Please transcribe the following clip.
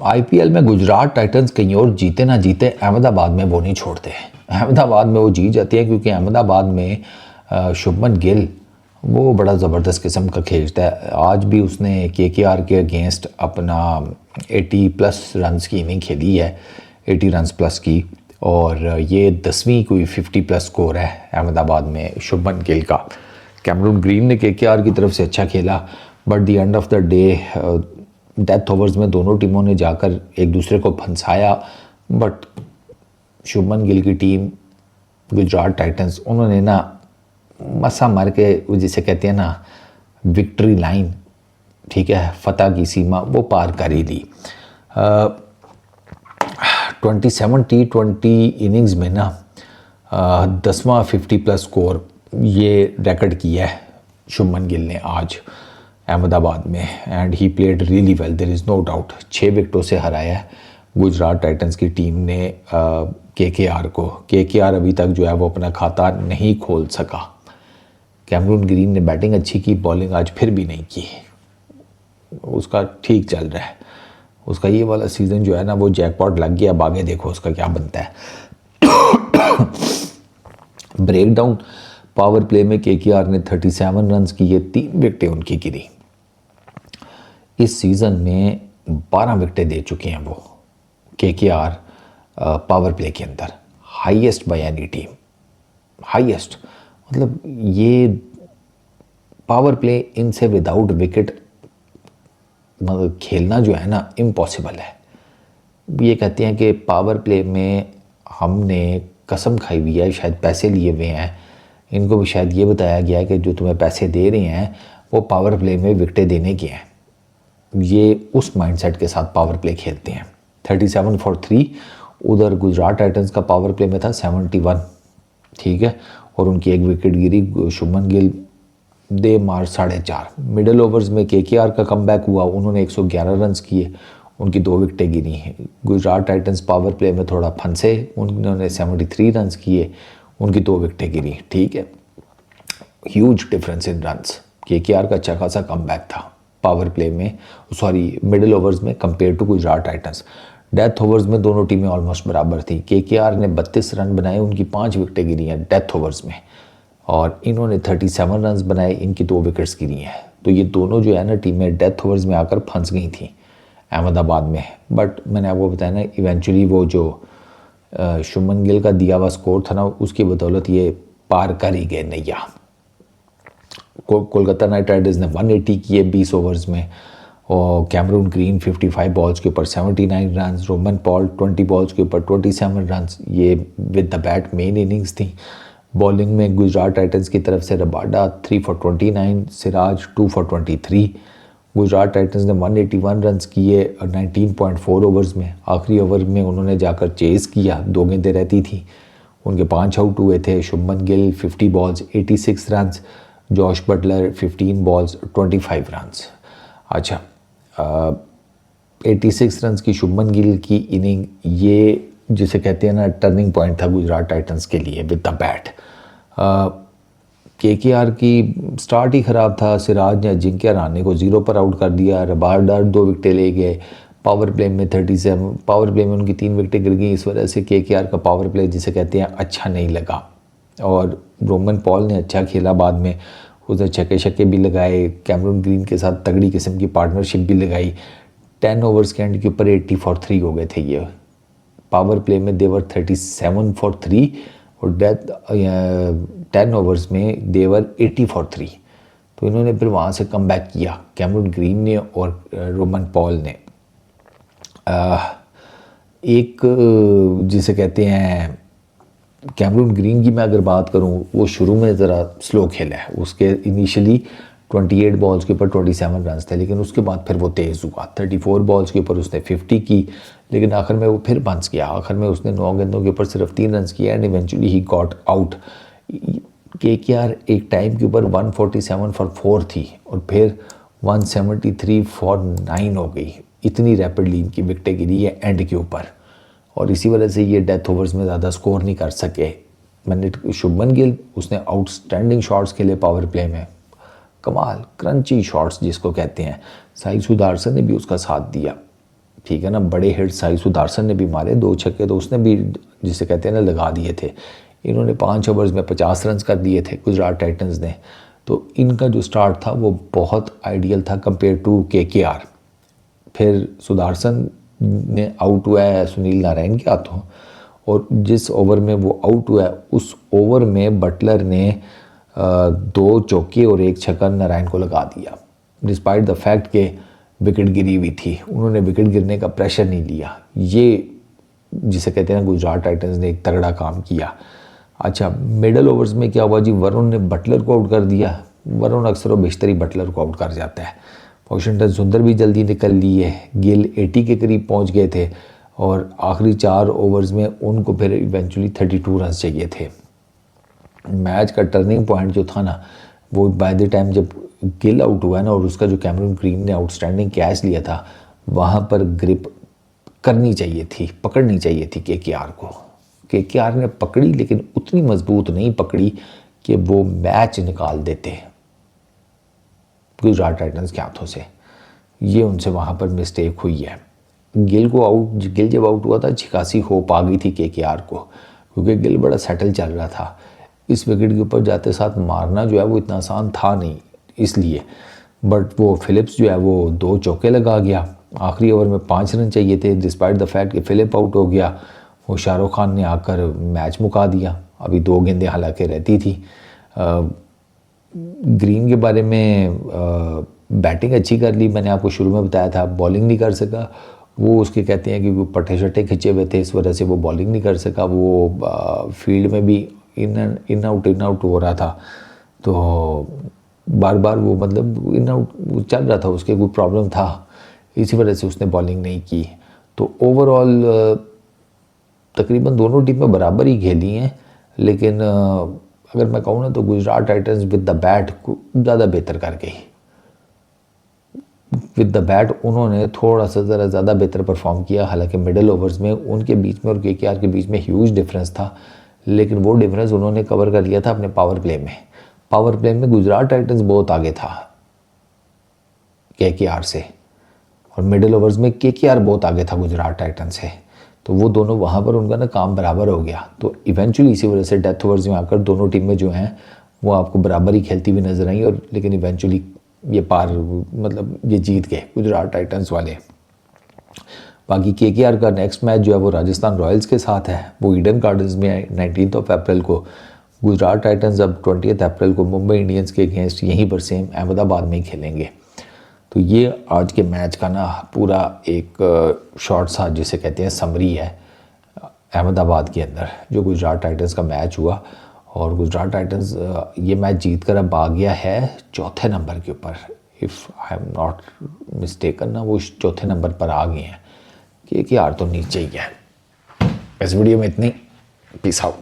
IPL में Gujarat Titans कहीं और जीते ना जीते अहमदाबाद में वो नहीं छोड़ते। अहमदाबाद में वो जीत जाती है क्योंकि अहमदाबाद में शुभमन गिल वो बड़ा ज़बरदस्त किस्म का खेलता है। आज भी उसने केकेआर के अगेंस्ट अपना 80 प्लस रन्स की इनिंग खेली है, 80 रन्स प्लस की, और ये 10वीं कोई 50 प्लस स्कोर है अहमदाबाद में शुभमन गिल का। कैमरून ग्रीन ने केकेआर की तरफ से अच्छा खेला, but the end of the day death overs में दोनों टीमों ने जाकर एक दूसरे को फंसाया। बट शुभमन गिल की टीम गुजरात टाइटंस, उन्होंने ना मसा मार के, जिसे कहते हैं ना विक्ट्री लाइन, ठीक है, फतह की सीमा वो पार कर ही ली। 27 T20 इनिंग्स में ना 10वां 50 प्लस स्कोर ये रिकॉर्ड किया है शुभमन गिल ने आज अहमदाबाद में, and he played really well, there is no doubt. 6 विकेटों से हराया है गुजरात टाइटंस की टीम ने केकेआर को। केकेआर अभी तक जो है वो अपना खाता नहीं खोल सका। कैमरून ग्रीन ने बैटिंग अच्छी की, बॉलिंग आज फिर भी नहीं की। उसका ठीक चल रहा है, उसका ये वाला सीज़न जो है ना वो जैकपॉट लग गया। अब आगे देखो उसका क्या बनता है। ब्रेकडाउन पावर प्ले में केकेआर ने 37 रन्स किए, 3 विकेटें उनकी गिरी। इस सीज़न में 12 विकेटें दे चुके हैं वो केकेआर पावर प्ले के अंदर, highest by any team, highest. मतलब ये पावर प्ले इनसे विदाउट विकेट मतलब खेलना जो है ना इम्पॉसिबल है। ये कहते हैं कि पावर प्ले में हमने कसम खाई हुई है, शायद पैसे लिए हुए हैं, इनको भी शायद ये बताया गया है कि जो तुम्हें पैसे दे रहे हैं वो पावर प्ले में विकेटें देने के हैं। ये उस माइंडसेट के साथ पावर प्ले खेलते हैं। 37 फॉर 3 उधर गुजरात टाइटंस का पावर प्ले में था 71, ठीक है, और उनकी एक विकेट गिरी। शुभमन गिल दे मार 4.5। मिडल ओवर्स में केकेआर का कमबैक हुआ, उन्होंने 111 रन्स किए, उनकी 2 विकेटें गिरी हैं। गुजरात टाइटंस पावर प्ले में थोड़ा फंसे, उन्होंने 73 रन्स किए, उनकी 2 विकेटें गिरी, ठीक है। Huge difference in runs. KKR का अच्छा खासा कमबैक था पावर प्ले में, सॉरी मिडिल ओवर्स में, compare to Gujarat Titans. Death overs में दोनों टीमें ऑलमोस्ट बराबर थी। केकेआर ने 32 रन बनाए, उनकी 5 विकेटें गिरी हैं डेथ ओवर्स में, और इन्होंने 37 रन बनाए, इनकी 2 विकेट्स गिरी हैं। तो ये दोनों जो है ना टीमें डेथ ओवर्स में आकर फंस गई थी अहमदाबाद में। बट मैंने आपको बताया ना, इवेंचुअली वो जो शुभमन गिल का दिया हुआ स्कोर था ना, उसकी बदौलत ये पार कर ही गए नैया। कोलकाता नाइट राइडर्स ने 180 किए 20 ओवर्स में, और कैमरून ग्रीन 55 बॉल्स के ऊपर 79 रन, रोमन पॉल 20 बॉल्स के ऊपर 27 रन। ये with the bat main innings थी। बॉलिंग में गुजरात टाइटंस की तरफ से Rabada 3 for 29, Siraj 2 for 23। Gujarat Titans ने 181 रन किए 19.4 ओवर्स में। आखिरी ओवर में उन्होंने जाकर चेज़ किया, 2 गेंदें रहती थी, उनके 5 आउट हुए थे। Shubman Gill 50 balls 86 run, Jos Buttler 15 balls 25 run. अच्छा, 86 रन की शुभमन गिल की इनिंग, ये जिसे कहते हैं ना टर्निंग पॉइंट था गुजरात टाइटंस के लिए विद द बैट। केकेआर की स्टार्ट ही ख़राब था। सिराज ने अजिंक्य रहाणे को 0 पर आउट कर दिया, रबाडा 2 विकेटें ले गए। पावर प्ले में 37, पावर प्ले में उनकी 3 विकेटें गिर गई। इस वजह से केकेआर का पावर प्ले जिसे कहते हैं अच्छा नहीं लगा। और रोमन पॉल ने अच्छा खेला, बाद में उसने छक्के शक्के भी लगाए, कैमरून ग्रीन के साथ तगड़ी किस्म की पार्टनरशिप भी लगाई। 10 ओवर्स के एंड के ऊपर 80 फॉर 3 हो गए थे ये। पावर प्ले में देवर 37 फॉर 3, और डेथ 10 ओवर्स में देवर 80 फॉर 3। तो इन्होंने फिर वहाँ से कम बैक किया कैमरून ग्रीन ने और रोमन पॉल ने। एक जिसे कहते हैं कैमरून ग्रीन की मैं अगर बात करूं, वो शुरू में ज़रा स्लो खेला है। उसके इनिशियली 28 बॉल्स के ऊपर 27 रन थे, लेकिन उसके बाद फिर वो तेज़ हुआ। 34 बॉल्स के ऊपर उसने 50 की, लेकिन आखिर में वो फिर बंस गया। आखिर में उसने 9 गेंदों के ऊपर सिर्फ 3 रन किया, and eventually he got out. KKR एक टाइम के ऊपर 147 फॉर 4 थी, और फिर 173 फॉर 9 हो गई। इतनी रैपिडली इनकी विकेटें गिरी है एंड के ऊपर, और इसी वजह से ये डेथ ओवर्स में ज़्यादा स्कोर नहीं कर सके। मैंने शुभमन गिल, उसने आउटस्टैंडिंग शॉट्स खेले पावर प्ले में, कमाल क्रंची शॉट्स जिसको कहते हैं। साई सुदर्शन ने भी उसका साथ दिया। ठीक है ना। बड़े हिट साई सुदर्शन ने भी मारे 2 छक्के, तो उसने भी जिसे कहते हैं ना लगा दिए थे। इन्होंने 5 ओवर्स में 50 रन कर दिए थे गुजरात टाइटंस ने। तो इनका जो स्टार्ट था वो बहुत आइडियल था कंपेयर टू केकेआर। फिर सुदर्शन ने आउट हुआ है सुनील नारायण के हाथों, और जिस ओवर में वो आउट हुआ है उस ओवर में बटलर ने 2 चौके और 1 छक्का नारायण को लगा दिया, डिस्पाइट द फैक्ट के विकेट गिरी हुई थी। उन्होंने विकेट गिरने का प्रेशर नहीं लिया। ये जिसे कहते हैं गुजरात टाइटंस ने एक तगड़ा काम किया। अच्छा, मिडल ओवर्स में क्या हुआ जी, वरुण ने बटलर को आउट कर दिया। वरुण अक्सर बेशतरी बटलर को आउट कर जाता है। वॉशिंगटन सुंदर भी जल्दी निकल लिए, गिल 80 के करीब पहुंच गए थे, और आखिरी 4 ओवर्स में उनको फिर इवेंचुअली 32 रन चाहिए थे। मैच का टर्निंग पॉइंट जो था ना, वो बाय द टाइम जब गिल आउट हुआ ना और उसका जो कैमरन ग्रीन ने आउटस्टैंडिंग कैच लिया था, वहाँ पर ग्रिप करनी चाहिए थी, पकड़नी चाहिए थी केकेआर को। केकेआर ने पकड़ी, लेकिन उतनी मजबूत नहीं पकड़ी कि वो मैच निकाल देते गुजरात टाइटंस के हाथों से। ये उनसे वहाँ पर मिस्टेक हुई है। गिल जब आउट हुआ था, खासी होप आ गई थी केकेआर को, क्योंकि गिल बड़ा सेटल चल रहा था। इस विकेट के ऊपर जाते साथ मारना जो है वो इतना आसान था नहीं, इसलिए। बट वो फिलिप्स जो है वो 2 चौके लगा गया। आखिरी ओवर में 5 रन चाहिए थे, डिस्पाइट द फैक्ट कि फिलिप आउट हो गया। वो शाहरुख खान ने आकर मैच मुका दिया। अभी 2 गेंदें हालांकि रहती थी। ग्रीन के बारे में बैटिंग अच्छी कर ली, मैंने आपको शुरू में बताया था। बॉलिंग नहीं कर सका, वो उसके कहते हैं कि वो पट्टे शट्टे खिंचे हुए थे, इस वजह से वो बॉलिंग नहीं कर सका। वो फील्ड में भी इन आउट हो रहा था, तो बार बार वो मतलब इन आउट चल रहा था, उसके कोई प्रॉब्लम था, इसी वजह से उसने बॉलिंग नहीं की। तो ओवरऑल तकरीबन दोनों टीमें बराबर ही खेली हैं, लेकिन अगर मैं कहूँ ना तो Gujarat Titans with the bat ज़्यादा बेहतर कर गई। विद द बैट उन्होंने थोड़ा सा ज़रा ज़्यादा बेहतर परफॉर्म किया। हालांकि मिडल ओवर्स में उनके बीच में और केकेआर के बीच में ह्यूज डिफरेंस था, लेकिन वो डिफरेंस उन्होंने कवर कर लिया था अपने पावर प्ले में। पावर प्ले में गुजरात टाइटंस बहुत आगे था केकेआर से, और मिडल ओवर्स में केकेआर बहुत आगे था गुजरात टाइटंस से। तो वो दोनों वहाँ पर उनका ना काम बराबर हो गया। तो इवेंचुअली इसी वजह से डेथ ओवर्स में आकर दोनों टीमें जो हैं वो आपको बराबर ही खेलती हुई नजर आई, और लेकिन इवेंचुअली ये ये जीत गए गुजरात टाइटंस वाले। बाकी केकेआर का नेक्स्ट मैच जो है वो राजस्थान रॉयल्स के साथ है। वो ईडन गार्डन्स में है 19 अप्रैल को। गुजरात टाइटंस अब 20 अप्रैल को मुंबई इंडियंस के अगेंस्ट यहीं पर सेम अहमदाबाद में ही खेलेंगे। तो ये आज के मैच का ना पूरा एक शॉर्ट सा जिसे कहते हैं समरी है अहमदाबाद के अंदर जो गुजरात टाइटंस का मैच हुआ। और गुजरात टाइटंस ये मैच जीत कर अब आ गया है 4थे नंबर के ऊपर। If I am not mistaken ना, वो 4थे नंबर पर आ गए हैं। केकेआर तो नीचे ही है। इस वीडियो में इतनी। Peace out.